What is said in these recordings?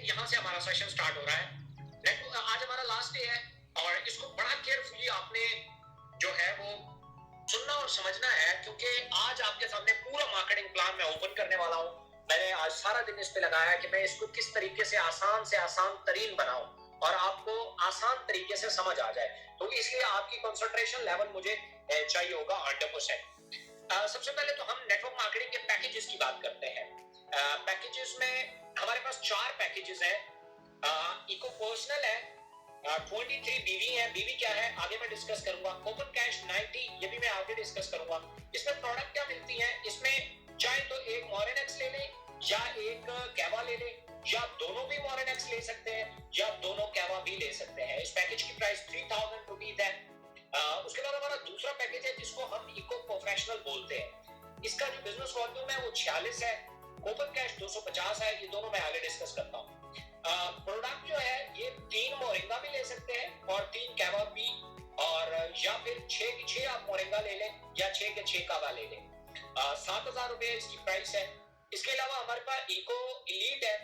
यहाँ से हमारा सेशन स्टार्ट हो रहा है। आज हमारा लास्ट डे है और इसको बड़ा केयरफुली आपने जो है वो सुनना और समझना है, क्योंकि आज आपके सामने पूरा मार्केटिंग प्लान मैं ओपन करने वाला हूँ। मैंने आज सारा दिन इस पे लगाया कि मैं इसको किस तरीके से आसान तरीन बनाऊं और आपको आसान तरीके से समझ आ जाए, तो इसलिए आपकी कंसंट्रेशन लेवल मुझे चाहिए होगा 100%। सबसे पहले तो हम नेटवर्क मार्केटिंग के पैकेजेस की बात करते हैं। पैकेजेस में हमारे पास 4 पैकेजेस हैं। इको पर्सनल है, 23 बीवी है। बीवी क्या है आगे मैं डिस्कस करूंगा। ओपन कैश 90, ये भी मैं आगे डिस्कस करूंगा। इसमें प्रोडक्ट क्या मिलती है, इसमें चाहे तो एक मोरेनेक्स ले लें या एक कैवा ले लें, या दोनों भी मोरेनेक्स ले सकते हैं या दोनों कैवा भी ले सकते हैं। इस पैकेज की प्राइस 3000 रुपीज है। उसके बाद हमारा दूसरा पैकेज है जिसको हम इको प्रोफेशनल बोलते हैं। इसका जो बिजनेस वॉल्यूम है वो 46 है। ओपन कैश 250 है। ये दोनों मैं आगे डिस्कस करता हूँ। प्रोडक्ट जो है ये 3 मोरिंगा भी ले सकते हैं और 3 कैवा भी, और या फिर 6 की 6 आप मोरिंगा ले लें या 6 के 6 कावा ले लें। 7000 रुपए इसकी प्राइस है। इसके अलावा हमारे पास इको इलीट है।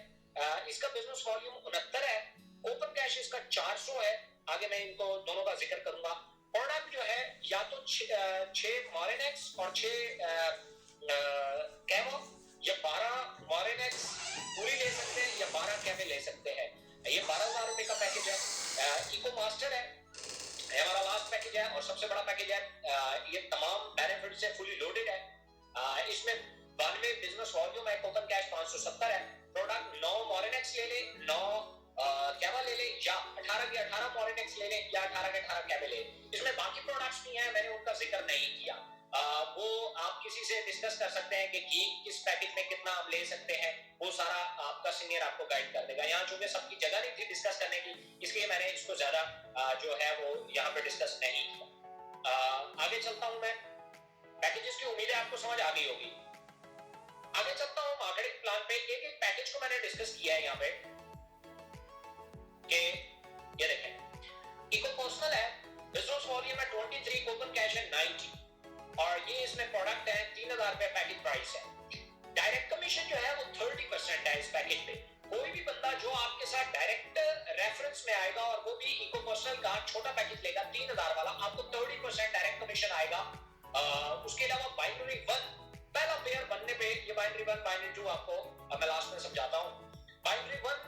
इसका बिजनेस वॉल्यूम 69 है। ओपन कैश इसका 400 है। आगे मैं इनको दोनों का जिक्र करूंगा। प्रोडक्ट जो है या तो 6 मोरेनेक्स और 6 कैवा या 12 मोरेनेक्स पूरी ले सकते हैं या 12 कैवे ले सकते हैं। ये 12000 रुपए का पैकेज है। इको मास्टर है, ये हमारा लास्ट पैकेज है और सबसे बड़ा पैकेज है। ये तमाम बेनिफिट से फुली लोडेड है। इसमें 92 बिजनेस वॉल्यूम है। ओपन कैश 570 है। प्रोडक्ट 9 मोरेनेक्स ले ले, 9 कैवा ले ले, या 18 के 18 मोरेनेक्स ले ले, या 18 के 18 कैवे ले। इसमें बाकी प्रोडक्ट्स नहीं है, मैंने उनका जिक्र नहीं किया। वो आप किसी से डिस्कस कर सकते हैं कि किस पैकेज में कितना आप ले सकते हैं, वो सारा आपका सीनियर आपको गाइड कर देगा। यहाँ चूंकि सबकी जगह नहीं थी डिस्कस करने की, इसलिए मैंने इसको ज्यादा जो है वो यहाँ पे डिस्कस नहीं किया। आगे चलता हूं मैं। पैकेजेस की उम्मीद है आपको समझ आ गई होगी। आगे चलता हूं मार्केटिंग प्लान पे। एक एक पैकेज को मैंने डिस्कस किया है यहाँ पे कि ये देखें, इको पर्सनल है, बिजनेस वॉल्यूम है 23, ओपन कैश है 90 और ये इसमें प्रोडक्ट है 3000 रुपए पैकेज प्राइस है। डायरेक्ट कमीशन जो है वो 30% है इस पैकेज पे। कोई भी बंदा जो आपके साथ डायरेक्ट रेफरेंस में आएगा और वो भी इको पर्सनल का छोटा पैकेज लेगा 3000 वाला, आपको 30% डायरेक्ट कमीशन आएगा। उसके अलावा बाइनरी 1 पहला पेयर बनने पे, ये बाइनरी 1 बाइनरी 2 आपको मैं लास्ट में समझाता हूँ। बाइनरी 1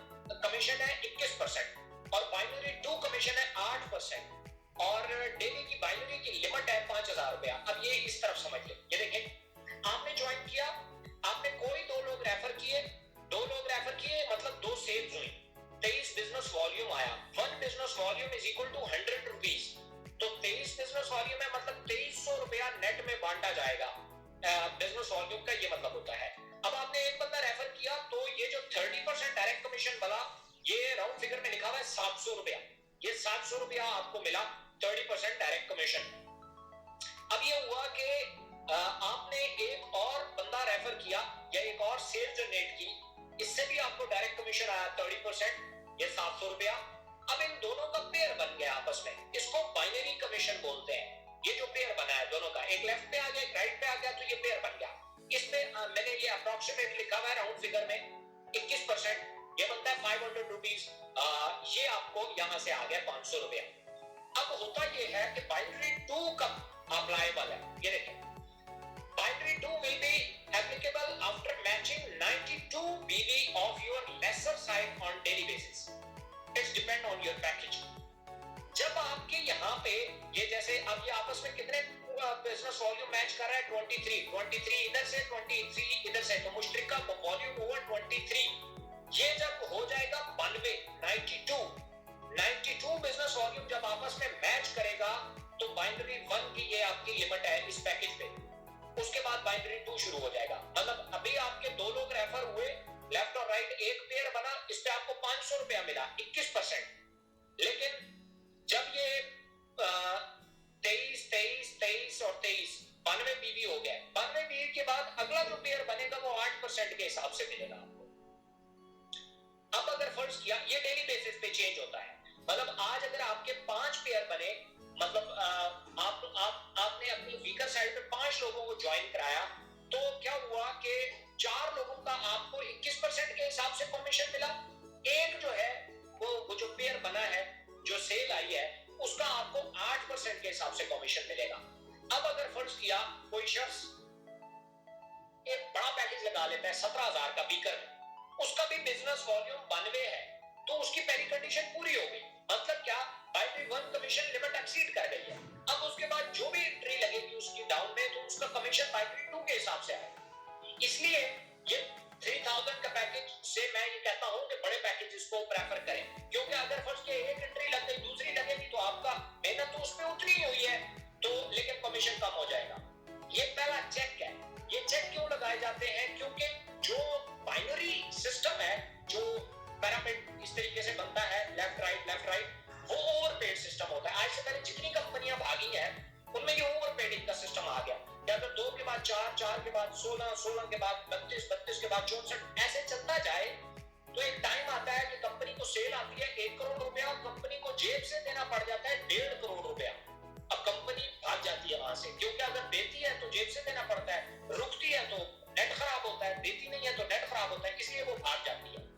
कमीशन है 21% और बाइनरी 2 कमीशन है 8% और डेली की बाइनरी की लिमिट है 5000 रुपया। अब ये इस तरफ समझ ले, ये देखें, आपने ज्वाइन किया, आपने कोई 2 लोग रेफर किए, 2 लोग रेफर किए मतलब 2 सेल्स हुई, 23 बिजनेस वॉल्यूम आया। 1 business volume is equal to 100 rupees, तो 23 बिजनेस वॉल्यूम है मतलब 2300 रुपया नेट में बांटा जाएगा। बिजनेस वॉल्यूम का ये मतलब होता है। अब आपने एक बंदा रेफर किया तो ये जो 30% डायरेक्ट कमीशन बना, ये राउंड फिगर में लिखा हुआ है 700 रुपया। ये 700 रुपया आपको मिला 30% डायरेक्ट कमीशन। अब ये हुआ कि आपने एक और बंदा रेफर किया या एक और सेल जनरेट की, इससे भी आपको डायरेक्ट कमीशन आया 30%, ये 700 रुपया। अब इन दोनों का पेयर बन गया आपस में, इसको बाइनरी कमीशन बोलते हैं। ये जो पेयर बना है दोनों का, एक लेफ्ट पे आ गया एक राइट पे आ गया, तो ये पेयर बन गया। इसमें मैंने ये अप्रोक्सीमेट लिखा हुआ है राउंड फिगर में 21%, ये बनता है 500 रुपीज। ये आपको यहां से आ गया 500 रुपया। अब होता ये है कि बाइनरी 2 कब अप्लायबल है, ये देखें, binary 2 will be applicable after matching 92 BV of your lesser side on daily basis. It's depend on your package. जब आपके यहाँ पे ये जैसे अब ये आपस में कितने बिजनेस वॉल्यूम मैच कर रहा है 23 इधर से 23 इधर से, तो मुश्तरका वॉल्यूम ओवर 23, ये जब हो जाएगा 92 बिजनेस वॉल्यूम जब आपस में मैच करेगा तो बाइनरी 1 की ये आपकी लिमिट है इस पैकेज पे। उसके बाद बाइनरी 2 शुरू हो जाएगा। मतलब अभी आपके 2 लोग रेफर हुए, लेफ्ट और राइट, एक पेयर बना, इस पे आपको 500 रुपया मिला 21%। लेकिन जब ये 23 और 23 92 बीवी हो गया, 92 बीवी के बाद अगला जो पेयर बनेगा वो 8% के हिसाब से मिलेगा आपको। अब अगर फर्ज किया, ये डेली बेसिस पे चेंज होता है, मतलब आज अगर आपके 5 पेयर बने, मतलब आपने अपनी वीकर साइड पे 5 लोगों को ज्वाइन कराया, तो क्या हुआ कि 4 लोगों का आपको 21% के हिसाब से कमीशन मिला एक जो है वो जो पेयर बना है, जो सेल आई है, उसका आपको 8% के हिसाब से कमीशन मिलेगा। अब अगर फर्ज किया कोई शख्स एक बड़ा पैकेज लगा लेता है 17,000 का बीकर में, उसका भी बिजनेस वॉल्यूम 92 है, तो उसकी पहली कंडीशन पूरी हो गई। मतलब क्या, बाइनरी 1 कमीशन लिमिट एक्सीड कर गई है। अब उसके बाद जो भी एंट्री लगेगी उसकी डाउन में, तो उसका कमीशन बाइनरी 2 के हिसाब से आएगा। इसलिए ये 3000 का पैकेज से मैं ये कहता हूं कि बड़े पैकेजेस को प्रेफर करें, क्योंकि अगर फर्स्ट के एक एंट्री लग गई, दूसरी लगेगी, तो आपका मेहनत तो उसमें उतनी ही हुई है, तो लेकिन कमीशन कम हो जाएगा। ये पहला चेक है। ये चेक क्यों लगाए जाते हैं? क्योंकि जो बाइनरी सिस्टम है, जो पिरामिड इस तरीके से बनता है, लेफ्ट राइट, वो ओवरपेड सिस्टम होता है। आज से पहले जितनी कंपनियां भागी हैं, उनमें ये ओवरपेडिंग का सिस्टम आ गया। या तो 2 के बाद 4, 4 के बाद 16, 16 के बाद 32, 32 के बाद 64, ऐसे चलता जाए तो एक टाइम आता है कि कंपनी को सेल आती है 1 करोड़ रुपया, और कंपनी को जेब से देना पड़ जाता है 1.5 करोड़ रुपया। अब कंपनी भाग जाती है वहां से, क्योंकि अगर देती है तो जेब से देना पड़ता है, रुकती है तो नेट खराब होता है, देती नहीं है तो नेट खराब होता है, इसलिए वो भाग जाती है।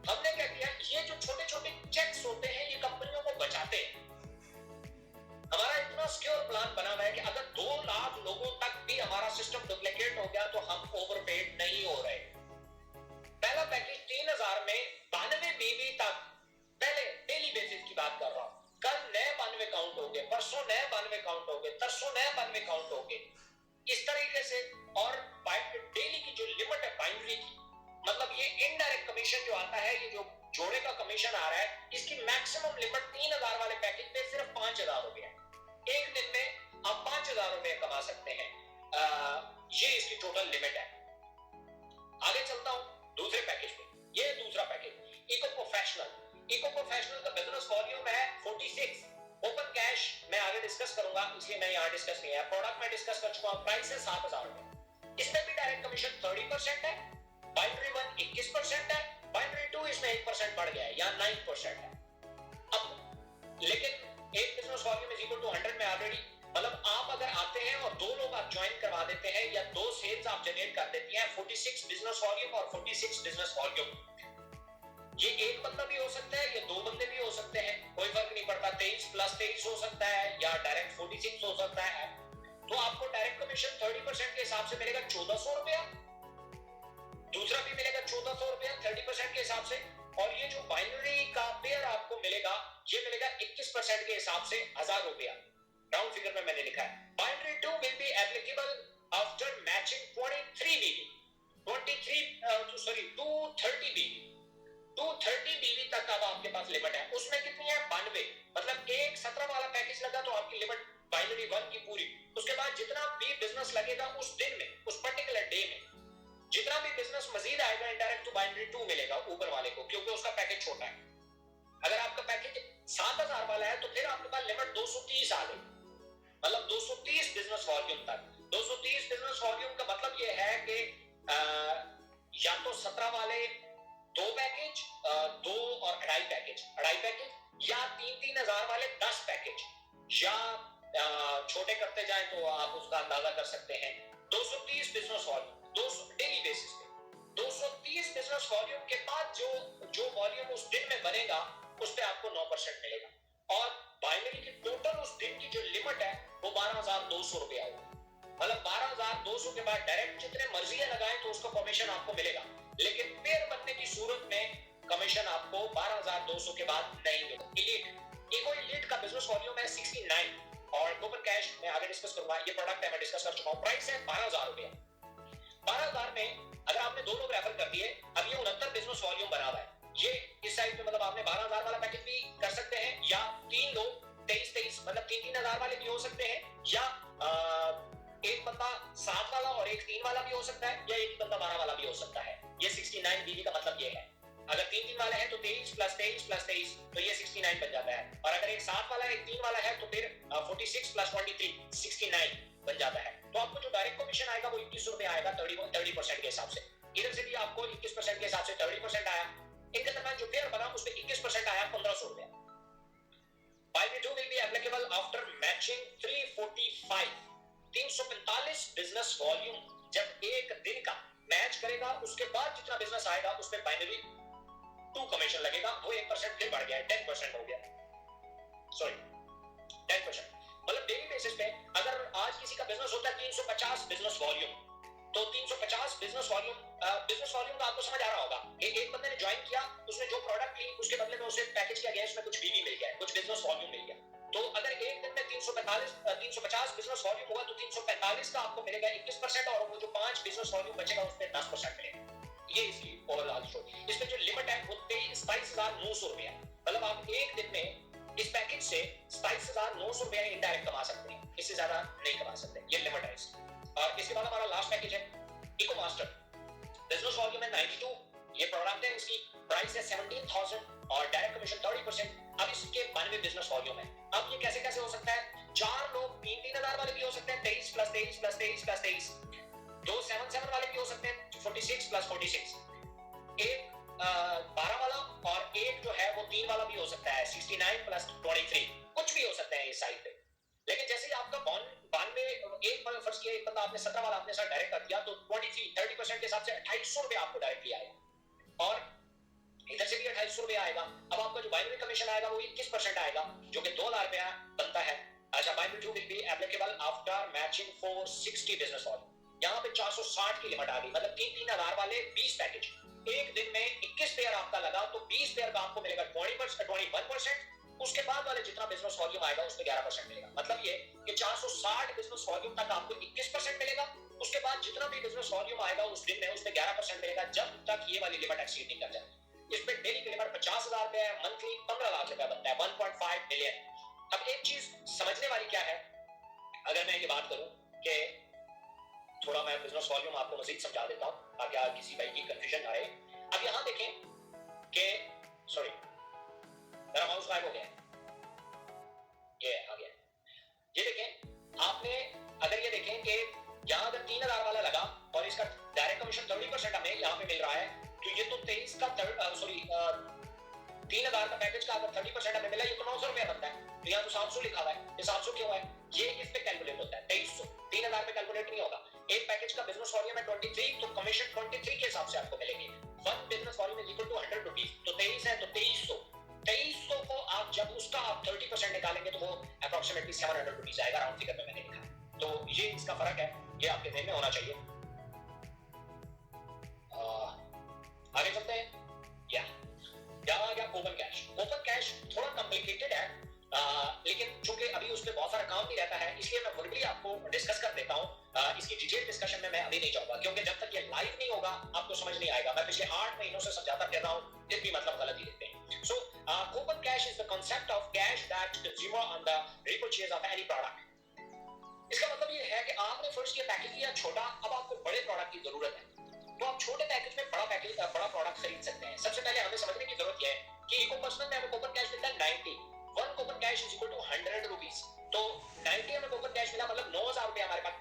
हमने क्या किया, ये जो छोटे छोटे चेक्स होते हैं, ये कंपनियों को बचाते हैं। हमारा इतना सिक्योर प्लान बना हुआ है कि अगर 2 लाख लोगों तक भी हमारा सिस्टम डुप्लीकेट हो गया तो हम ओवरपेड नहीं हो रहे। पहला पैकेज 3000 में 92 बीवी तक, पहले डेली बेसिस की बात कर रहा हूं, कल नए 92 काउंट हो गए, परसों नए 92 काउंट हो गए, तरसों नए 92 काउंट हो गए, इस तरीके से। और डेली की जो लिमिट है बाइनरी की, मतलब ये इनडायरेक्ट कमीशन जो आता है, ये जो जोड़े का कमीशन आ रहा है, इसकी मैक्सिमम लिमिट 3000 वाले पैकेज में सिर्फ 5000 रुपए है। एक दिन में आप 5000 रुपए कमा सकते हैं, ये इसकी टोटल लिमिट है। आगे चलता हूं दूसरे पैकेज पे। ये दूसरा package eco professional. Eco professional का बिजनेस वॉल्यूम है 46। ओपन कैश मैं आगे डिस्कस करूंगा, इसलिए मैं यहां डिस्कस नहीं है। प्रोडक्ट में डिस्कस कर चुका हूं, प्राइस है 7000 रुपए। इसमें भी डायरेक्ट कमीशन 30% है, बाइनरी 1 21% है, बाइनरी 2 इसमें 1% बढ़ गया है, या 9% है। अब लेकिन एक business volume is equal to 100 में ऑलरेडी, मतलब आप अगर आते हैं और 2 लोग आप ज्वाइन करवा देते हैं, या 2 सेल्स आप जनरेट कर देती हैं, 46 बिजनेस वॉल्यूम और 46 बिजनेस वॉल्यूम, ये एक बंदा भी हो सकता है, या 2 बंदे भी हो सकते हैं, कोई फर्क नहीं पड़ता। 23 प्लस 23 हो सकता है, या डायरेक्ट 46 हो सकता है। तो आपको डायरेक्ट कमीशन 30% के हिसाब से मिलेगा 1400 रुपया, दूसरा भी मिलेगा 1400 रुपया 30% के हिसाब से। और ये जो बाइनरी का पेयर आपको मिलेगा, ये मिलेगा 21% के हिसाब से 1000 रुपया। राउंड फिगर में मैंने लिखा है। Binary 2 will be applicable after matching 23 बीवी, 230 बीवी, 230 बीवी तक अब आपके पास लिमिट है। उसमें कितनी है? 92। मतलब एक 17 वाला पैकेज लगा तो आपकी लिमिट बाइनरी 1 की पूरी। उसके बाद जितना भी बिजनेस लगेगा उस दिन में, उस पर्टिकुलर डे में, जितना भी बिजनेस मजीद आएगा, इंडायरेक्ट टू बाइनरी 2 मिलेगा ऊपर वाले को, क्योंकि उसका पैकेज छोटा है। अगर आपका पैकेज 7000 वाला है तो फिर आपके पास लिमिट 230 आ गई, मतलब 230 बिजनेस वॉल्यूम तक। 230 बिजनेस वॉल्यूम का मतलब ये है कि या तो 17 वाले 2 पैकेज, 2 और 2.5 पैकेज, 2.5 पैकेज, या 3-3000 वाले 10 पैकेज, या छोटे करते जाए तो आप उसका अंदाजा कर सकते हैं। 230 बिजनेस वॉल्यूम 200 डेली बेसिस पे, 230 बिजनेस वॉल्यूम के बाद जो वॉल्यूम उस दिन में बनेगा, उस पे आपको 9% मिलेगा। और बाइनरी की टोटल उस दिन की जो लिमिट है वो 12200 रुपया होगा। मतलब 12200 के बाद डायरेक्ट जितने मर्जी लगाएं तो उसका कमीशन आपको मिलेगा, लेकिन पेयर बनने की सूरत में कमीशन आपको 12200 के बाद नहीं मिलेगा। इलीट, इको इलीट का बिजनेस वॉल्यूम है 69, और ओपन कैश मैं आगे डिस्कस करूंगा। ये प्रोडक्ट है, मैं डिस्कस कर चुका हूं। प्राइस है 12000 रुपया। 12000 में अगर आपने 2 लोग रेफर कर दिए, अब ये 69 बिजनेस वॉल्यूम बना हुआ है। ये इस साइड पे मतलब आपने 12000 वाला पैकेज भी कर सकते हैं, या 3 लोग 23-23 मतलब 3-3000 वाले भी हो सकते हैं, या एक बंदा 7 वाला और एक 3 वाला भी हो सकता है, या एक बंदा 12 वाला भी हो सकता है। ये 69 बीवी का मतलब ये है। अगर 3-3 वाले हैं तो 23 प्लस 23 प्लस 23, तो ये 69 बन जाता है। और अगर एक 7 वाला एक 3 वाला है तो फिर 46 प्लस 23 69 बन जाता है। तो आपको जो डायरेक्ट कमीशन आएगा वो 2100 रुपए आएगा 30% के हिसाब से। इधर से भी आपको 21% के हिसाब से 30% आया। इनके दरम्यान जो पेयर बना उसमें 21% आया 1500 रुपए। Binary 2 will be applicable after matching 345 345 business volume जब एक दिन का मैच करेगा, उसके बाद जितना बिजनेस आएगा उसमें बाइनरी 2 कमीशन लगेगा, वो 1% फिर बढ़ गया है, 10% हो गया, सॉरी 10%। मतलब डेली बेसिस पे अगर आज किसी का बिजनेस होता है 350 बिजनेस वॉल्यूम, तो 350 बिजनेस वॉल्यूम का आपको समझ आ रहा होगा कि एक बंदे ने ज्वाइन किया, उसने जो प्रोडक्ट ली उसके बदले में उसे पैकेज किया गया, इसमें कुछ बीवी मिल गया, कुछ बिजनेस वॉल्यूम मिल गया। तो अगर एक दिन में 350 बिजनेस वॉल्यूम हुआ तो 345 का आपको मिलेगा 21%, और वो जो 5 बिजनेस वॉल्यूम बचेगा उसमें 10% मिलेगा। ये इसकी ओवरऑल स्टोरी। इसमें जो लिमिट है वो 27,900 रुपया है। मतलब आप एक दिन में इस पैकेज से 27,900 रुपया इनडायरेक्ट कमा सकते हैं, इससे ज्यादा नहीं कमा सकते, ये लिमिट है इसकी। और इसके बाद हमारा लास्ट पैकेज है इको मास्टर। बिजनेस वॉल्यूम है 92, ये प्रोडक्ट है, इसकी प्राइस है 17,000 और डायरेक्ट कमीशन 30%। अब इसके 92 बिजनेस वॉल्यूम है। अब ये कैसे कैसे हो सकता है? 4 लोग 3,000 वाले भी हो सकते हैं, 23 प्लस 23 प्लस 23 प्लस 23, 2 7 वाले भी हो सकते हैं, 46 प्लस 46, एक 12 वाला, और एक जो है वो 3 वाला भी हो सकता है, 69 प्लस 23, कुछ भी हो सकता है इस साइड पे। लेकिन जैसे ही आपका 92 एक बार फर्स्ट किया, एक बंदा आपने 17 वाला आपने साथ डायरेक्ट कर दिया, तो 30% के हिसाब से 2,800 रुपए आपको डायरेक्टली आएगा, और इधर से भी 2,800 रुपए आएगा। अब आपका जो बाइनरी कमीशन आएगा वो 21% आएगा, जो कि 2,000 रुपया बनता है। अच्छा, binary too will be applicable after matching for 60 business volume. यहाँ पे 460 की लिमिट आ गई, मतलब 3,000 वाले 20 पैकेज, एक दिन में 21 पेयर आपका लगा तो 20 पेयर का आपको मिलेगा 21%। उसके बाद वाले जितना बिजनेस वॉल्यूम आएगा उसमें 11% मिलेगा। मतलब ये कि 460 बिजनेस वॉल्यूम तक आपको 21% मिलेगा, उसके बाद जितना भी बिजनेस वॉल्यूम आएगा उस दिन में उसमें 11% मिलेगा, जब तक ये वाली लिमिट एक्सीड नहीं कर जाए। इसमें डेली की लिमिट 50,000 रुपए है, मंथली 15 लाख रुपए बनता है, 1.5 मिलियन। अब एक चीज समझने वाली क्या है, अगर मैं ये बात करूं कि थोड़ा मैं बिजनेस वॉल्यूम आपको मजीद समझा देता हूं ताकि किसी भाई की कंफ्यूजन ना रहे। अब यहां देखें कि सॉरी मेरा माउस गायब हो गया, ये आ गया। ये देखें, आपने अगर ये देखें कि यहां अगर 3,000 वाला लगा और इसका डायरेक्ट कमीशन 30% हमें यहां पे मिल रहा है, तो ये तो 23 का 3,000 का पैकेज का अगर 30% हमें मिला, ये तो 900 रुपया बनता है। तो यहाँ तो 700 लिखा हुआ है, ये 700 क्यों है? ये इस पे कैलकुलेट होता है 2300, 3,000 पे कैलकुलेट नहीं होगा। एक पैकेज का बिजनेस वॉल्यूम है 23, तो कमीशन 23 के हिसाब से आपको मिलेंगे। 1 business volume is equal to 100 rupees, तो 23 है तो 2300 को आप जब उसका आप 30% निकालेंगे तो वो अप्रोक्सीमेटली 700 रुपीस आएगा, राउंड फिगर में मैंने लिखा। तो ये इसका फर्क है, ये आपके ध्यान में होना चाहिए। आगे चलते हैं। यहाँ आ गया ओपन कैश। ओपन कैश थोड़ा कॉम्प्लिकेटेड है, लेकिन चूंकि अभी उस पर बहुत सारा काम नहीं रहता है, इसलिए मैं वर्बली आपको डिस्कस कर देता हूँ। इसकी डिटेल डिस्कशन में मैं अभी नहीं जाऊंगा, क्योंकि जब तक ये लाइव नहीं होगा आपको समझ नहीं आएगा। मैं पिछले 8 महीनों से समझाता फिर रहा हूँ, फिर भी मतलब गलत ही लिखते हैं। So open cash is the concept of cash that consumer on the repurchase of any product. इसका मतलब ये है कि आपने फर्स्ट किया पैकेज लिया छोटा, अब आपको बड़े प्रोडक्ट की जरूरत है, तो आप छोटे पैकेज में बड़ा प्रोडक्ट खरीद सकते हैं। सबसे पहले हमें समझने की जरूरत है कि इको पर्सनल में हमें ओपन कैश मिलता है 90, 1 open cash is equal to 100 rupees. तो 90 हमें ओपन कैश मिला, मतलब 9,000 रुपए हमारे पास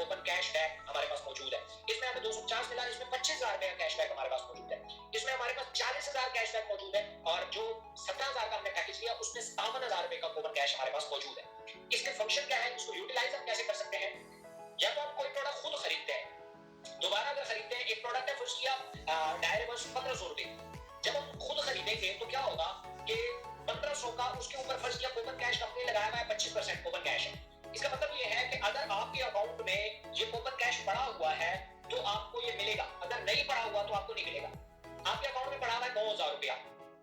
ओपन कैश बैक हमारे पास मौजूद है। इसमें हमें 250 मिला, इसमें 25,000 रुपए का कैश बैक हमारे पास मौजूद है। इसमें हमारे पास 40,000 कैश बैक मौजूद है, और जो 17,000 का हमने पैकेज लिया उसमें 57,000 रुपए का ओपन कैश हमारे पास मौजूद है। इसके फंक्शन क्या है, इसको यूटिलाइज हम कैसे कर सकते हैं? या तो हम कोई प्रोडक्ट खुद खरीदते हैं, दोबारा अगर खरीदते हैं, एक प्रोडक्ट है फर्स्ट किया डायरेक्ट बस 1,500 रुपए, जब हम खुद खरीदेंगे तो क्या होगा कि 1,500 का उसके ऊपर फर्स्ट किया ओपन कैश कंपनी लगाया हुआ है 25% ओपन कैश है। इसका मतलब ये है कि अगर आपके अकाउंट में ये ओपन कैश पड़ा हुआ है तो आपको ये मिलेगा, अगर नहीं पड़ा हुआ तो आपको नहीं मिलेगा। आपके अकाउंट में पड़ा हुआ है 9,000 रुपया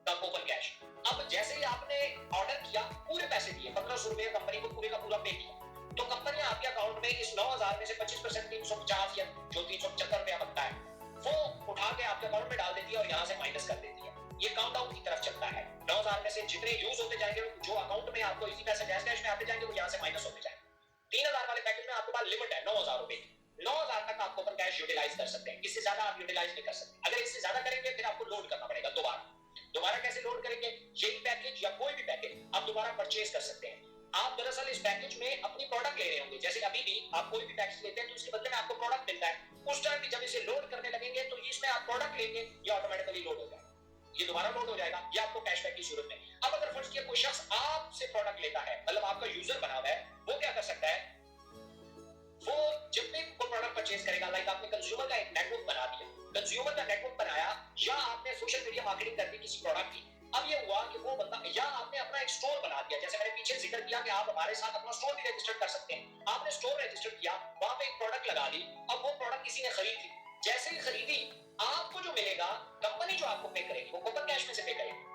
का ओपन कैश। अब जैसे ही आपने ऑर्डर किया, पूरे पैसे दिए, 1,500 रुपए कंपनी को पूरे का पूरा पे किया, तो कंपनी आपके अकाउंट में इस 9,000 में से 25% 350 या जो 375 रुपया बनता है वो उठा के आपके अकाउंट में डाल देती है और यहाँ से माइनस कर देती है। ये काउंटडाउन की तरफ चलता है। 9,000 में से जितने यूज होते जाएंगे, जो अकाउंट में आपको इसी पैसे जैसे कैश में आते जाएंगे, वो यहाँ से माइनस होते जाएंगे। 3,000 वाले पैकेज में आपके पास लिमिट है 9,000 रुपए की, 9,000 तक आप ओपन कैश यूटिलाइज कर सकते हैं, इससे ज्यादा आप यूटिलाइज नहीं कर सकते। अगर इससे ज्यादा करेंगे फिर आपको लोड करना पड़ेगा दोबारा कैसे लोड करेंगे? यही पैकेज या कोई भी पैकेज आप दोबारा परचेज कर सकते हैं। आप दरअसल इस पैकेज में अपनी प्रोडक्ट ले रहे होंगे, जैसे अभी भी आप कोई भी पैकेज लेते हैं तो इसके बदले में आपको प्रोडक्ट मिलता है। उस टाइम भी जब इसे लोड करने लगेंगे तो इसमें आप प्रोडक्ट लेंगे, ये ऑटोमेटिकली लोड हो जाएगा, ये दोबारा लोड हो जाएगा, ये आपको कैशबैक की जरूरत नहीं। अब अगर फर्स्ट किया कोई शख्स आपसे प्रोडक्ट लेता है, मतलब आपका यूजर बना हुआ है, वो क्या कर सकता है? वो जब भी कोई प्रोडक्ट परचेज करेगा, लाइक आपने कंज्यूमर का एक नेटवर्क बना दिया, कंज्यूमर का नेटवर्क बनाया, या आपने सोशल मीडिया मार्केटिंग कर दी किसी हमारे साथ अपना स्टोर भी रजिस्टर कर सकते हैं। आपने स्टोर रजिस्टर किया, वहां पे एक प्रोडक्ट लगा दी, अब वो प्रोडक्ट किसी ने खरीद ली, जैसे ही खरीदी आपको जो मिलेगा, कंपनी जो आपको पे करेगी वो कूपन कैश में से पे करेगी।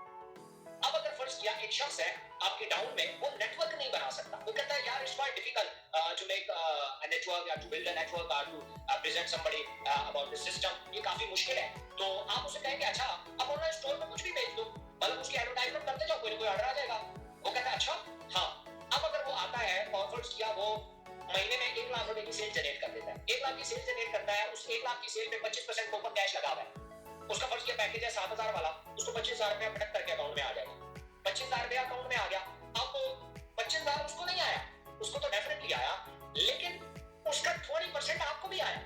अब अगर फर्ज किया एक शख्स है आपके टाउन में, वो नेटवर्क नहीं बना सकता, वो कहता है यार it's quite difficult to make a network या टू बिल्ड अ नेटवर्क और to present somebody about this system, ये काफी मुश्किल है। तो आप उसे कहेंगे अच्छा अब ऑनलाइन स्टोर पे कुछ भी बेच दो, मतलब उसकी एडवर्टाइजमेंट करते जाओ, कोई ना कोई ऑर्डर आ जाएगा। वो कहता है अच्छा हाँ। अब अगर वो आता है और फर्ज किया वो महीने में 1 लाख रुपए की सेल जनरेट कर देता है, 1 लाख की सेल जनरेट करता है, उस 1 लाख की सेल पे 25% कूपन कैश लगा हुआ है, उसका फर्ज किया पैकेज है 7,000 वाला, उसको 25,000 रुपया पटक करके अकाउंट में आ जाएगा, 25,000 रुपया अकाउंट में आ गया। अब 25,000 उसको नहीं आया, उसको तो डेफिनेटली आया, लेकिन उसका 20% आपको भी आया,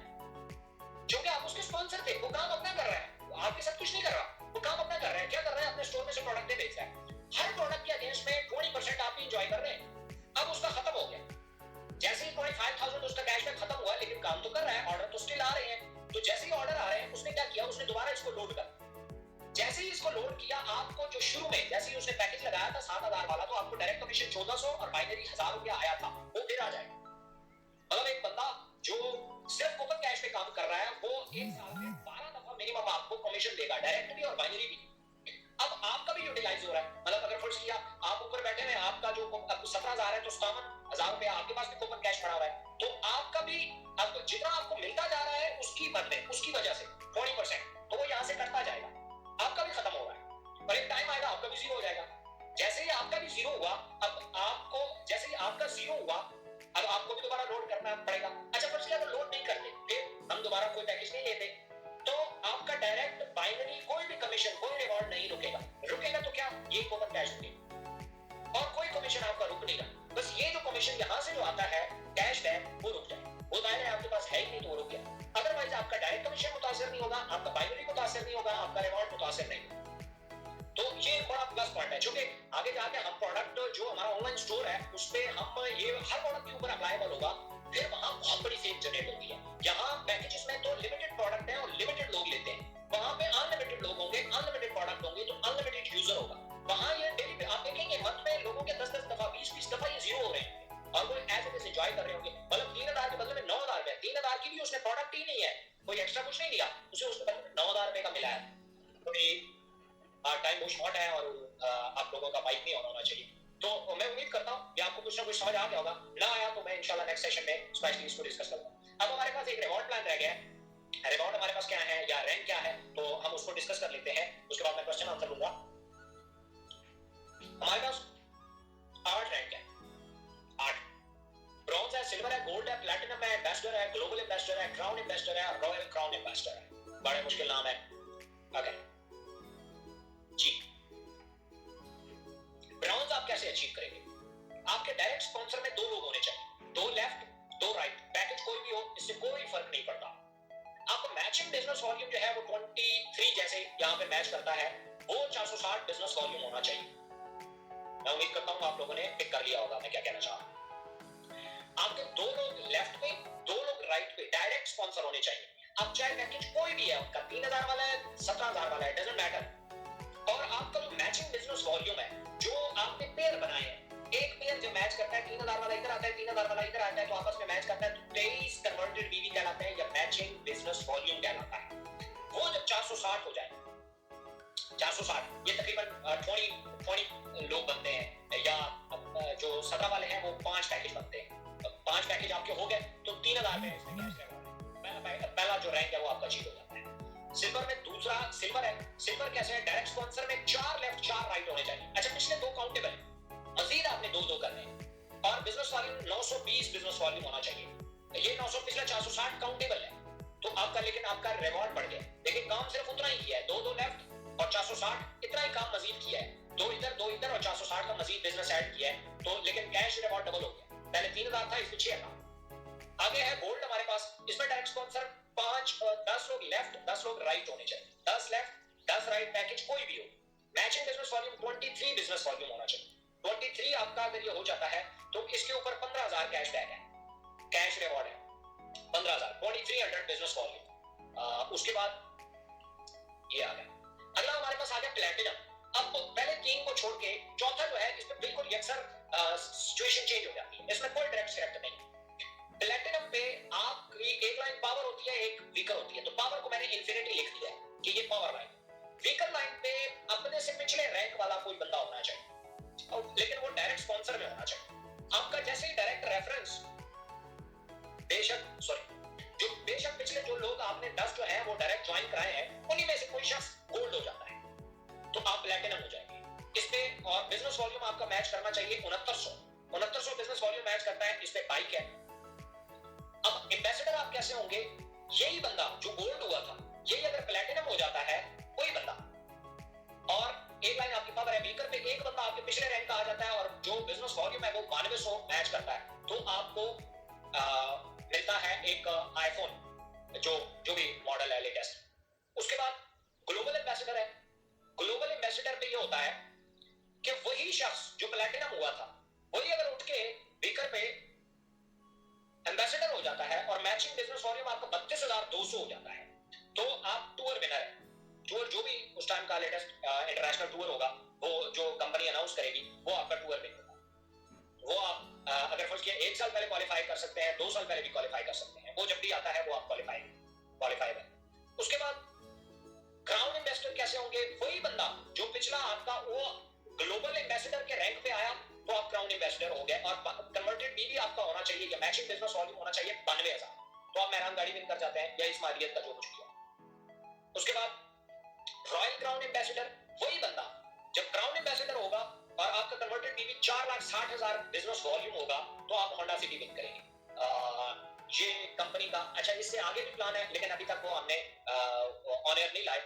क्योंकि आप उसके स्पॉन्सर थे। वो काम अपना कर रहा है, वो आपके साथ कुछ नहीं कर रहा, वो काम अपना कर रहा है। क्या कर रहा है? अपने स्टोर में से प्रोडक्ट बेच रहा है, हर प्रोडक्ट के अगेंस्ट में 20% आप भी एंजॉय कर रहे हैं। अब उसका खत्म हो गया, जैसे ही 25,000 उसका कैश में खत्म हुआ, लेकिन काम तो कर रहा है, ऑर्डर तो स्टिल आ रहे हैं। तो जैसे ही ऑर्डर आ रहे हैं, उसने क्या किया, उसने दोबारा इसको लोड कर, जैसे ही इसको लोड किया, आपको जो शुरू में जैसे ही उसने पैकेज लगाया था 7,000 वाला, तो आपको डायरेक्ट कमीशन 1,400 और बाइनरी 1,000 रुपया आया था, वो फिर आ जाएगा। मतलब एक बंदा जो सिर्फ कूपन कैश पे काम कर रहा है, वो एक साल में 12 दफा मिनिमम आपको कमीशन देगा, डायरेक्ट भी और बाइनरी भी। अब आपका भी यूटिलाइज हो रहा है, मतलब अगर फर्ज किया आप ऊपर बैठे हैं, आपका जो 17,000 है तो 57,000 रुपया आपके पास भी कूपन कैश पड़ा हुआ है, तो आपका भी आपको जितना आपको मिलता जा रहा है उसकी बदले, उसकी वजह से 20%, तो वो यहाँ से कटता जाएगा, आपका भी खत्म हो रहा है। और एक टाइम आएगा आपका भी जीरो हो जाएगा। जैसे ही आपका भी जीरो हुआ, अब आपको जैसे ही आपका जीरो हुआ, अब आपको भी दोबारा लोड करना पड़ेगा। अच्छा फर्ज किया अगर लोड नहीं करते, फिर हम दोबारा कोई पैकेज नहीं लेते, तो आपका डायरेक्ट बाइनरी कोई भी कमीशन, कोई रिवॉर्ड नहीं रुकेगा। रुकेगा तो क्या, ये कूपन कैश रुकेगा और कोई कमीशन आपका रुक नहीं रहा। बस ये जो कमीशन यहाँ से जो आता है कैशबैक, वो रुक जाए, वो दायरे आपके पास है ही नहीं तो वो रुक गया। अदरवाइज आपका डायरेक्ट कमीशन मुतासिर नहीं होगा, आपका बाइनरी मुतासिर नहीं होगा, आपका रिवॉर्ड मुतासिर नहीं होगा। तो ये एक बड़ा प्लस पॉइंट है, क्योंकि आगे जाके हम प्रोडक्ट जो हमारा ऑनलाइन स्टोर है उस पे हम ये हर प्रोडक्ट के ऊपर अप्लाईबल होगा, फिर वहां बहुत बड़ी सेल जनरेट होती है। यहाँ पैकेजेस में तो लिमिटेड प्रोडक्ट है और लिमिटेड लोग लेते हैं, वहां पे अनलिमिटेड लोग होंगे, अनलिमिटेड प्रोडक्ट होंगे, तो अनलिमिटेड यूजर होगा। वहां ये डेली आप देखेंगे मंथ में लोगों के 10-10 दफा 20-20 दफा ये जीरो हो रहे हैं और वो एज इट इज एंजॉय कर रहे होंगे। मतलब 3,000 के बदले में 9,000 रुपए, 3,000 की भी उसने प्रोडक्ट ही नहीं है, कोई एक्स्ट्रा कुछ नहीं दिया, उसे उसके बदले में 9,000 रुपए का मिला है। तो टाइम बहुत शॉर्ट है और आप लोगों का माइक नहीं ऑन होना चाहिए, तो मैं उम्मीद करता हूं कि आपको कुछ ना कुछ समझ आ गया होगा। ना आया तो मैं इंशाल्लाह नेक्स्ट सेशन में स्पेशली इसको डिस्कस करूंगा। अब हमारे पास एक रिवॉर्ड प्लान रह गया है, रिवॉर्ड हमारे पास क्या है या रैंक क्या है, तो हम उसको डिस्कस कर लेते हैं, उसके बाद मैं क्वेश्चन आंसर लूंगा। हमारे पास 8 रैंक है, 8 ब्रॉन्ज है, सिल्वर है, गोल्ड है, प्लैटिनम है, एम्बेसडर है, ग्लोबल एम्बेसडर है, क्राउन एम्बेसडर है, रॉयल क्राउन एम्बेसडर है। बड़े मुश्किल नाम है। ओके जी, ब्रॉन्ज आप कैसे अचीव करेंगे? आपके डायरेक्ट स्पॉन्सर में 2 लोग होने चाहिए, 2 लेफ्ट 2 राइट, पैकेज कोई भी हो, इससे कोई फर्क नहीं पड़ता। आपको मैचिंग बिजनेस वॉल्यूम जो है वो 23 जैसे यहाँ पे मैच करता है, वो 460 बिजनेस वॉल्यूम होना चाहिए। मैं उम्मीद करता हूँ आप लोगों ने पिक कर लिया होगा मैं क्या कहना चाह रहा हूँ। आपके 2 लोग लेफ्ट पे, 2 लोग राइट पे डायरेक्ट स्पॉन्सर होने चाहिए। अब चाहे पैकेज कोई भी है, उनका 3,000 वाला है, 17,000 वाला है, डजंट मैटर। और आपका जो मैचिंग बिजनेस वॉल्यूम है, जो आपने पेयर बनाए हैं, एक पेयर जो मैच करता है, 3,000 वाला इधर आता है, 3,000 वाला इधर आता है, तो आपस में मैच करता है, तो 23 कन्वर्टेड बीवी कहलाता है या मैचिंग बिजनेस वॉल्यूम कहलाता है। वो जब 460 हो जाए, 460 ये तकरीबन 20 लोग बनते हैं, या जो 17 वाले हैं वो 5 पैकेज बनते हैं। 5 पैकेज आपके हो गए तो 3,000 में इसमें कैश रहेगा। पहला जो रैंक है वो आपका अचीव हो जाता है। सिल्वर में दूसरा सिल्वर है, सिल्वर कैसे है? डायरेक्ट स्पॉन्सर में 4 लेफ्ट 4 राइट होने चाहिए। अच्छा पिछले 2 काउंटेबल, मजीद आपने 2-2 करने हैं। और बिजनेस वॉल्यूम 920 बिजनेस वॉल्यूम होना चाहिए। ये 900 पिछला 460 काउंटेबल है, तो आपका लेकिन आपका रिवॉर्ड बढ़ गया, लेकिन काम सिर्फ उतना ही किया है, 2-2 लेफ्ट और 460 इतना ही काम मजीद किया है, 2 इधर और 460 का मजीद बिजनेस ऐड किया है, तो लेकिन कैश रिवॉर्ड डबल हो गया। पहले 3,000 था, इसमें 6 था। आगे है गोल्ड हमारे पास, इसमें डायरेक्ट स्पॉन्सर 10 लोग लेफ्ट 10 लोग राइट होने चाहिए, 10 लेफ्ट 10 राइट पैकेज कोई भी हो। Matching business volume 23 business volume होना चाहिए। 23 आपका अगर ये हो जाता है तो इसके ऊपर 15,000 कैश बैक है, कैश रिवॉर्ड है 15,000, 2300 बिजनेस वॉल्यूम। उसके बाद ये आ गया। अगला हमारे पास आ गया प्लैटिनम। अब पहले 3 को छोड़ के चौथा जो है, इसमें बिल्कुल यकसर सिचुएशन चेंज हो जाती है, इसमें कोई डायरेक्ट सिलेक्ट नहीं। प्लेटिनम पे आपकी एक लाइन पावर होती है, एक वीकर होती है, तो पावर को मैंने इंफिनिटी लिख दिया है कि ये पावर लाइन। वीकर लाइन पे अपने से पिछले रैंक वाला कोई बंदा होना चाहिए, लेकिन वो डायरेक्ट स्पॉन्सर में होना चाहिए। आपका जैसे ही डायरेक्ट रेफरेंस बेशक पिछले जो लोग आपने 10 जो है वो डायरेक्ट ज्वाइन कराए हैं, उन्हीं में से कोई शख्स गोल्ड हो जाता है तो आप प्लैटिनम हो जाएंगे। इस पे और बिजनेस वॉल्यूम आपका मैच करना चाहिए 6900 बिजनेस वॉल्यूम मैच करता है, इस पे बाइक है। अब एम्बेसडर आप कैसे होंगे? यही बंदा जो गोल्ड हुआ था, यही अगर प्लैटिनम हो जाता है कोई बंदा, और एक लाइन आपकी पावर है, वीकर पे एक बंदा आपके पिछले रैंक का आ जाता है और जो बिजनेस वॉल्यूम है वो 9200 मैच करता है, तो आपको मिलता है एक आईफोन, जो भी मॉडल है लेटेस्ट। उसके बाद ग्लोबल एम्बेसडर है। ग्लोबल एम्बेसडर पे ये होता है कि वही शख्स जो प्लैटिनम हुआ था, वही अगर उठ के वीकर पे एम्बेसडर हो जाता है और मैचिंग बिजनेस वॉल्यूम आपका 32,200 हो जाता है, तो आप टूर विनर है। टूर जो भी उस टाइम का लेटेस्ट इंटरनेशनल टूर होगा, वो जो कंपनी अनाउंस करेगी, वो आपका टूर विन होगा। वो आप अगर फर्स्ट किया 1 साल पहले क्वालिफाई कर सकते हैं, 2 साल पहले भी क्वालिफाई कर सकते हैं, वो जब भी आता है वो आप क्वालिफाई है। उसके बाद क्राउन एम्बेसडर कैसे होंगे? वही बंदा जो पिछला आपका वो ग्लोबल एम्बेसडर के रैंक पे आया, तो आप क्राउन एम्बेसडर हो गए, और कन्वर्टेड बीबी आपका होना चाहिए या मैचिंग बिजनेस वॉल्यूम होना चाहिए 92,000, तो आप मेहरान गाड़ी विन कर जाते हैं या इस्माइलियत का जो कुछ किया। उसके बाद रॉयल क्राउन एम्बेसडर, वही बंदा जब क्राउन एम्बेसडर होगा और आपका कन्वर्टेड बीबी 4,60,000 बिजनेस वॉल्यूम होगा, तो आप होंडा सिटी विन करेंगे। ये कंपनी का, अच्छा इससे आगे भी प्लान है, लेकिन अभी तक वो हमने ऑन एयर नहीं लाए।